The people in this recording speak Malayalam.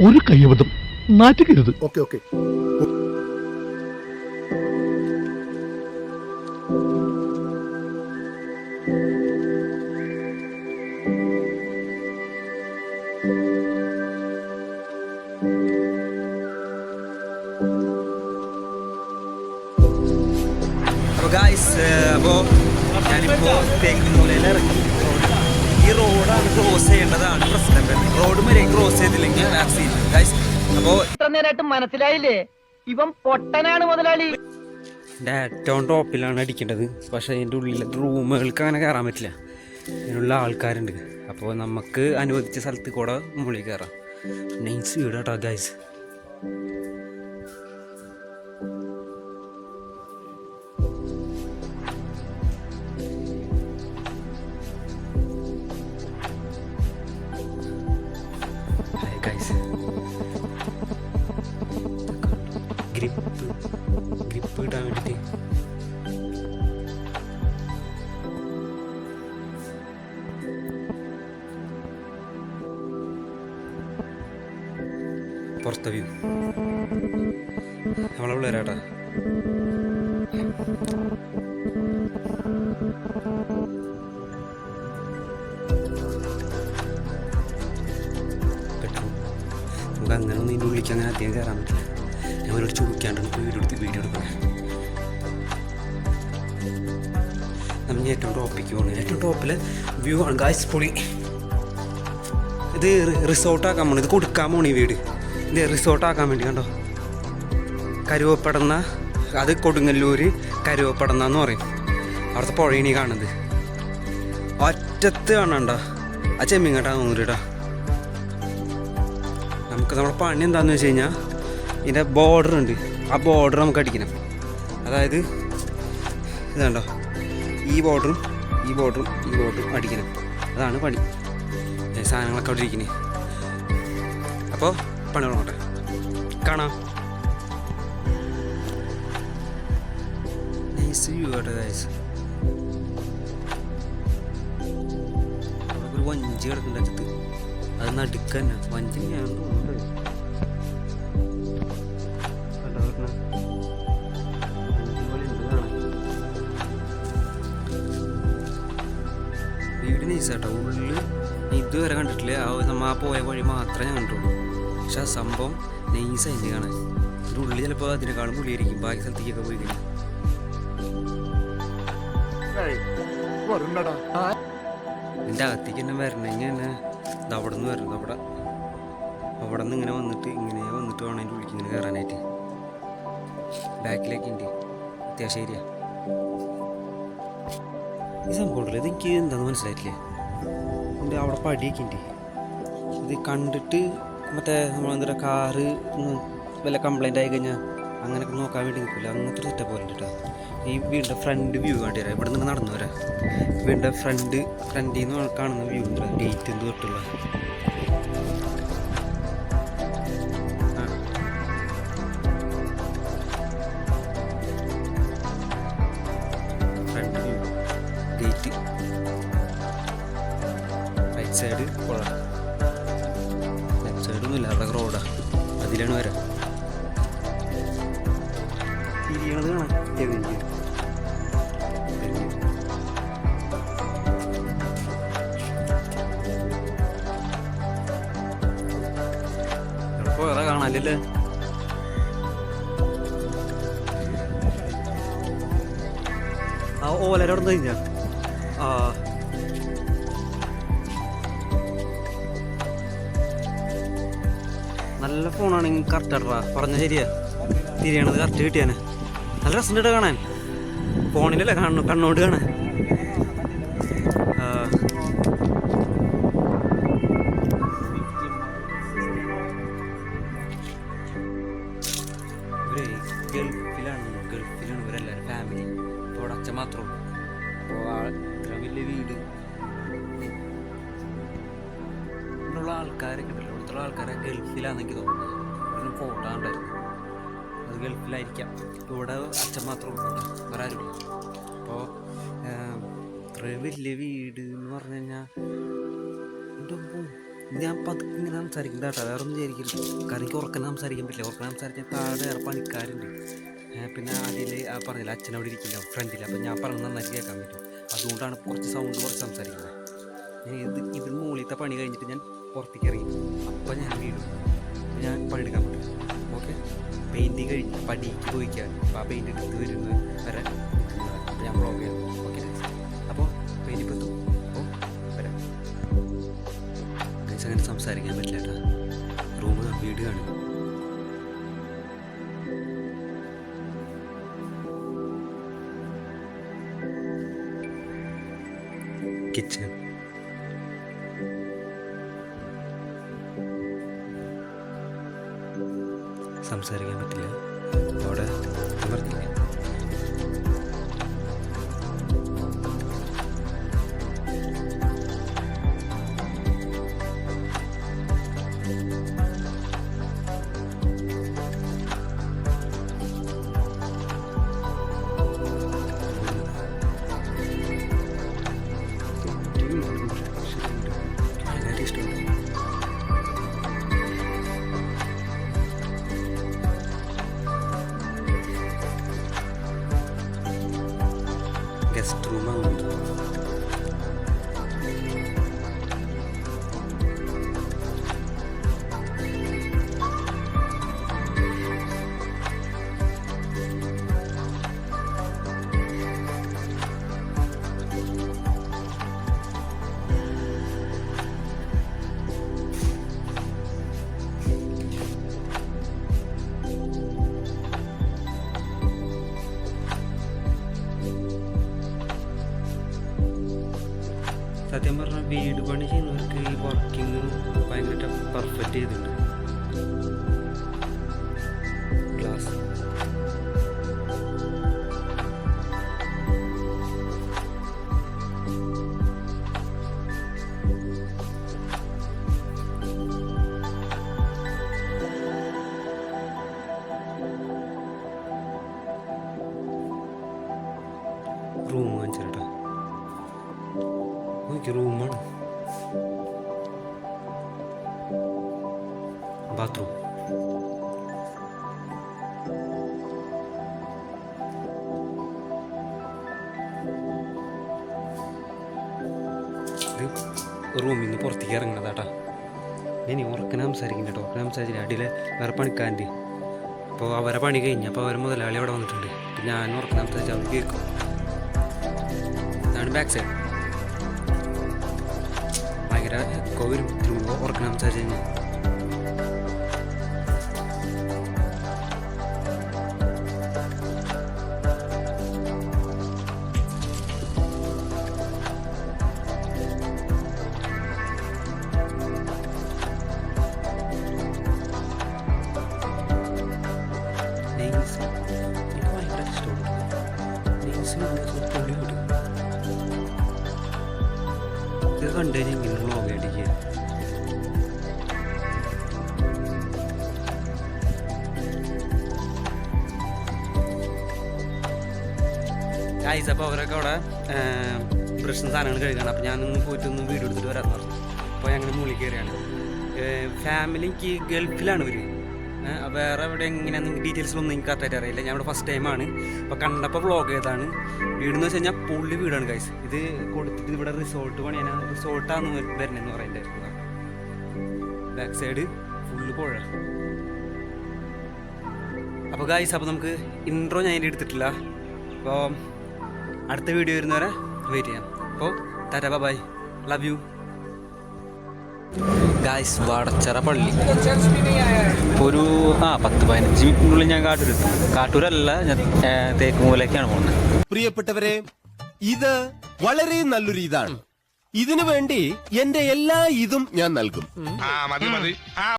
ഒരു കയ്യബദ്ധം നാറ്റുകരുത്. Okay okay. അപ്പോൾ ഞാനിപ്പോൾ തെങ്ങിൻമൂലയിൽ ഇറങ്ങി. ഈ റോഡാണ് ക്രോസ് ചെയ്യേണ്ടതാണ് പ്രശ്നം. റോഡ് വരെ ക്രോസ് ചെയ്തില്ലെങ്കിൽ വാക്സിൻ ഗൈസ്. അപ്പോൾ ഇത്ര നേരമായിട്ട് മനസ്സിലായില്ലേ, ഇവൻ പൊട്ടനാണ് മുതലാളി. എൻ്റെ ഏറ്റവും ടോപ്പിലാണ് അടിക്കേണ്ടത്. പക്ഷേ അതിൻ്റെ ഉള്ളിലെ റൂമുകൾക്ക് അങ്ങനെ കയറാൻ പറ്റില്ല, അതിനുള്ള ആൾക്കാരുണ്ട്. അപ്പോൾ നമുക്ക് അനുവദിച്ച സ്ഥലത്ത് കൂടെ മുകളിൽ കയറാം. നൈസ് വീട് കേട്ടോ ഗൈസ്. ഗ്രിപ്പ് കിട്ടാൻ വേണ്ടിയിട്ട് പുറത്തെ വ്യൂ നമ്മളെ പിള്ളേരാട്ടാ. നമുക്ക് അങ്ങനെ ഒന്നും ഇതിൻ്റെ ഉള്ളിലേക്ക് അങ്ങനെ അധികം കയറാൻ പറ്റില്ല. ഞാൻ അവരോട് ചോദിക്കാണ്ട് വീഡിയോ എടുക്കണം. നമ്മൾ ഏറ്റവും ടോപ്പിക്ക് പോകണം. ഏറ്റവും ടോപ്പിലെ വ്യൂ ആണ് ഗായ്സ്. പൊളി. ഇത് റിസോർട്ടാക്കാൻ പോകണം. ഇത് കൊടുക്കാൻ പോകണം. ഈ വീട് ഇത് റിസോർട്ടാക്കാൻ വേണ്ടി കണ്ടോ. കരുവപ്പടന്ന, അത് കൊടുങ്ങല്ലൂർ കരുവപ്പടന്ന എന്ന് പറയും. അവിടുത്തെ പുഴയിനി കാണുന്നത് ഒറ്റത്ത് കാണണ്ട. ആ ചെമ്മിങ്ങട്ടാ തോന്നൂട്ടാ. നമുക്ക് നമ്മുടെ പണി എന്താണെന്ന് വെച്ച് കഴിഞ്ഞാൽ ഇതിൻ്റെ ബോർഡർ ഉണ്ട്. ആ ബോർഡർ നമുക്ക് അടിക്കണം. അതായത് ഇതുണ്ടോ, ഈ ബോർഡറും ഈ ബോർഡറും ഈ ബോർഡറും അടിക്കണം. അതാണ് പണി. സാധനങ്ങളൊക്കെ അവിടെ ഇരിക്കുന്നത്. അപ്പോൾ പണി തുടങ്ങട്ടെ. കാണാം. നൈസ് വ്യൂ കേട്ടോ ഗൈസ്. ഒരു വഞ്ചി കിടക്കുന്നുണ്ട് അടുത്ത്. അത് നടുക്ക് തന്നെ. വഞ്ചി ഞാൻ തോന്നുന്നുണ്ട്. വീട് നൈസാട്ടോ. ഉള്ളിൽ ഇതുവരെ കണ്ടിട്ടില്ല. നമ്മൾ ആ പോയ വഴി മാത്രമേ ഞാൻ കണ്ടുള്ളൂ. പക്ഷെ ആ സംഭവം നൈസായിട്ട് കാണാൻ. ഇതിൻ്റെ ഉള്ളിൽ ചിലപ്പോൾ അതിനേക്കാളും പുള്ളിയായിരിക്കും ബാക്കി സ്ഥലത്തേക്കൊക്കെ പോയി കഴിഞ്ഞാൽ. ഇതിൻ്റെ അകത്തേക്ക് തന്നെ വരണമെങ്കിൽ തന്നെ ഇത് അവിടെ നിന്ന് വരണം. അവിടെ നിന്ന് ഇങ്ങനെ വന്നിട്ട് വേണം അതിൻ്റെ ഉള്ളിലേക്ക് ഇങ്ങനെ കയറാനായിട്ട്. ബാക്കിലേക്ക് ഉണ്ട് അത്യാവശ്യം ഏരിയ. ഈ സംഭവം ഉണ്ടല്ലോ, ഇതെനിക്ക് എന്താണെന്ന് മനസ്സിലായിട്ടില്ലേ. എൻ്റെ അവിടെ പടിയൊക്കെ ഉണ്ട്. ഇത് കണ്ടിട്ട് മറ്റേ നമ്മളെന്താ കാറ് വല്ല കംപ്ലൈൻ്റ് ആയി കഴിഞ്ഞാൽ അങ്ങനെയൊക്കെ നോക്കാൻ വേണ്ടി നിൽക്കില്ല. അങ്ങനത്തെ ഒരു സെറ്റപ്പ് പോലെ കേട്ടോ. ഈ വീടിൻ്റെ ഫ്രണ്ട് വ്യൂ കാട്ടി തരാം. ഇവിടെ നിന്ന് നടന്നു വരാം. വീടിൻ്റെ ഫ്രണ്ടിൽ നിന്ന് കാണുന്ന വ്യൂ ഉണ്ട്. ഗേറ്റ് എന്ത് തൊട്ടുള്ള front view. Gate right side പുഴ, ലെഫ്റ്റ് സൈഡൊന്നുമില്ല. അവിടെ റോഡാ, അതിലാണ് വരാം. തിരിയണത് കാണാൻ വേറെ കാണാനില്ലേ. ആ ഓലര അവിടെ കഴിഞ്ഞ നല്ല ഫോണാണെങ്കിൽ കറക്റ്റ് ആട്ടാ. പറഞ്ഞ ശരിയാ, തിരിയണത് കറക്റ്റ് കിട്ടിയാനെ. നല്ല രസമുണ്ട് കാണാൻ. ഫോണിലല്ലേ കണ്ണോണ്ട് കാണാൻ. ഗൾഫിലാണ് ഇവരെല്ലാവരും ഫാമിലി. അപ്പോൾ അവിടെ അച്ഛൻ മാത്രമേ ഉള്ളൂ. അപ്പോൾ ഇത്ര വലിയ വീട് ഇവിടെയുള്ള ആൾക്കാരൊക്കെ ഉണ്ടല്ലോ. ഇവിടുത്തെ ആൾക്കാരെ ഗൾഫിലാണെന്നെനിക്ക് തോന്നുന്നത്. ഒരു ഫോട്ടോ ഉണ്ടായിരുന്നു, അത് ഗൾഫിലായിരിക്കാം. ഇവിടെ അച്ഛൻ മാത്രമേ ഉള്ളൂ, വേറെ ആരുമില്ല. അപ്പോൾ ഇത്രയും വലിയ വീട് എന്ന് പറഞ്ഞു കഴിഞ്ഞാൽ എൻ്റെ ഞാൻ പതുക്കെ ഇങ്ങനെ സംസാരിക്കണ്ട കേട്ടോ, വേറെ ഒന്നും വിചാരിക്കരുത്. കാരണം എനിക്ക് ഉറക്കം സംസാരിക്കാൻ പറ്റില്ല. ഉറക്കം സംസാരിക്കാൻ താഴെ വേറെ പണിക്കാരുണ്ട്. പിന്നെ അതിൽ ആ പറഞ്ഞില്ല അച്ഛനവിടെ ഇരിക്കില്ല ഫ്രണ്ടിൽ, അപ്പം ഞാൻ പറഞ്ഞ് നന്നായിട്ട് കേൾക്കാൻ പറ്റും. അതുകൊണ്ടാണ് കുറച്ച് സൗണ്ട് കുറച്ച് സംസാരിക്കുന്നത്. ഇതിന് മുകളിലത്തെ പണി കഴിഞ്ഞിട്ട് ഞാൻ പുറത്തേക്ക് ഇറങ്ങി, അപ്പം ഞാൻ വീടും ഞാൻ പണിയെടുക്കാൻ പറ്റും. ഓക്കെ, പെയിൻറ്റ് കഴിഞ്ഞ് പടിക്ക് പോയിക്കാൻ അപ്പോൾ ആ പെയിൻറ്റ് എടുത്ത് വരുന്നത് വരെ അപ്പോൾ ഞാൻ ബ്ലോഗ് ചെയ്യാം. ഓക്കെ, അപ്പോൾ പെയിൻറ്റ് ഇപ്പോൾ എത്തും. അപ്പോൾ വരാം. അങ്ങനെ സംസാരിക്കാൻ പറ്റില്ല കേട്ടോ. റൂം വീട് കാണും. കിച്ചൺ, സംസാരിക്കാൻ പറ്റില്ല. അവിടെ അമർത്തില്ല. ഭയങ്കര ഇഷ്ടമുണ്ട്. ഗസ്റ്റ് റൂമാണ്. സത്യം പറഞ്ഞാൽ വീട് പണി ചെയ്യുന്നവർക്ക് ഈ വർക്കിംഗ് ഭയങ്കര പെർഫെക്റ്റ് ചെയ്തിട്ടുണ്ട്. ഗ്ലാസ് റൂം കാണിച്ചിട്ടാ. റൂമാണ്, ബാത്റൂം, ഇത് റൂമിൽ നിന്ന് പുറത്തേക്ക് ഇറങ്ങണതാട്ടാ. ഇനി ഉറക്കനെ സംസാരിക്കുന്നുണ്ട് കേട്ടോ. ഉറക്കനെ സംസാരിച്ചില്ല. അടിയിലെ വേറെ പണിക്കാരൻ്റെ അപ്പോൾ അവരെ പണി കഴിഞ്ഞപ്പോൾ അവർ മുതലാളി അവിടെ വന്നിട്ടുണ്ട്. പിന്നെ ഞാൻ ഉറക്കനെ സംസാരിച്ച് അവർ കേൾക്കും. ഇതാണ് ബാക്ക് സൈഡ്. ഭയങ്കര കോവിലും ഉറക്കം സംസാരിച്ച് കഴിഞ്ഞാൽ എനിക്ക് ഭയങ്കര ഇഷ്ടമുണ്ട്. ഇത് കണ്ടു കഴിഞ്ഞാൽ ഇങ്ങനെ വ്ളോഗ് അടിക്കുക. ഗൈസ്, അപ്പോൾ അവരൊക്കെ അവിടെ ബ്രഷും സാധനങ്ങൾ കഴുകണം. അപ്പോൾ ഞാനൊന്ന് പോയിട്ടൊന്ന് വീഡിയോ എടുത്തിട്ട് വരാമെന്ന് പറഞ്ഞു. അപ്പോൾ ഞങ്ങൾ മുകളിൽ കയറിയാണ്. ഫാമിലിക്ക് ഗൾഫിലാണ് ഇവർ. വേറെ എവിടെ എങ്ങനെയാണെന്ന് ഡീറ്റെയിൽസിലൊന്നും എനിക്ക് കറക്റ്റായിട്ട് അറിയില്ല. ഞാൻ ഇവിടെ ഫസ്റ്റ് ടൈമാണ്. അപ്പോൾ കണ്ടപ്പോൾ വ്ളോഗ് ചെയ്താണ്. വീടെന്ന് വെച്ച് കഴിഞ്ഞാൽ പൊള്ളി വീടാണ് ഗൈസ്. ഇത് കൊടുത്തിട്ട് ഇവിടെ റിസോർട്ട് പണിയാൻ, റിസോർട്ടാണ് വരുന്നതെന്ന് പറയുന്നുണ്ടായിരുന്നു. ബാക്ക് സൈഡ് ഫുള്ള് പുഴ. അപ്പോൾ ഗൈസ്, അപ്പോൾ നമുക്ക് ഇൻട്രോ ഞാൻ അതിൻ്റെ എടുത്തിട്ടില്ല. അപ്പോൾ അടുത്ത വീഡിയോ വരുന്നവരെ വെയിറ്റ് ചെയ്യാം. അപ്പോൾ tata, bye, love you guys. വടച്ചറ പള്ളി ഒരു 10-15 മിനിറ്റിനുള്ളിൽ ഞാൻ കാട്ടൂരല്ല, ഞാൻ തേക്കുമൂലക്കാണ് പോകുന്നത്. പ്രിയപ്പെട്ടവരെ, ഇത് വളരെ നല്ലൊരു ഇതാണ്. ഇതിനു വേണ്ടി എന്റെ എല്ലാ ഇതും ഞാൻ നൽകും.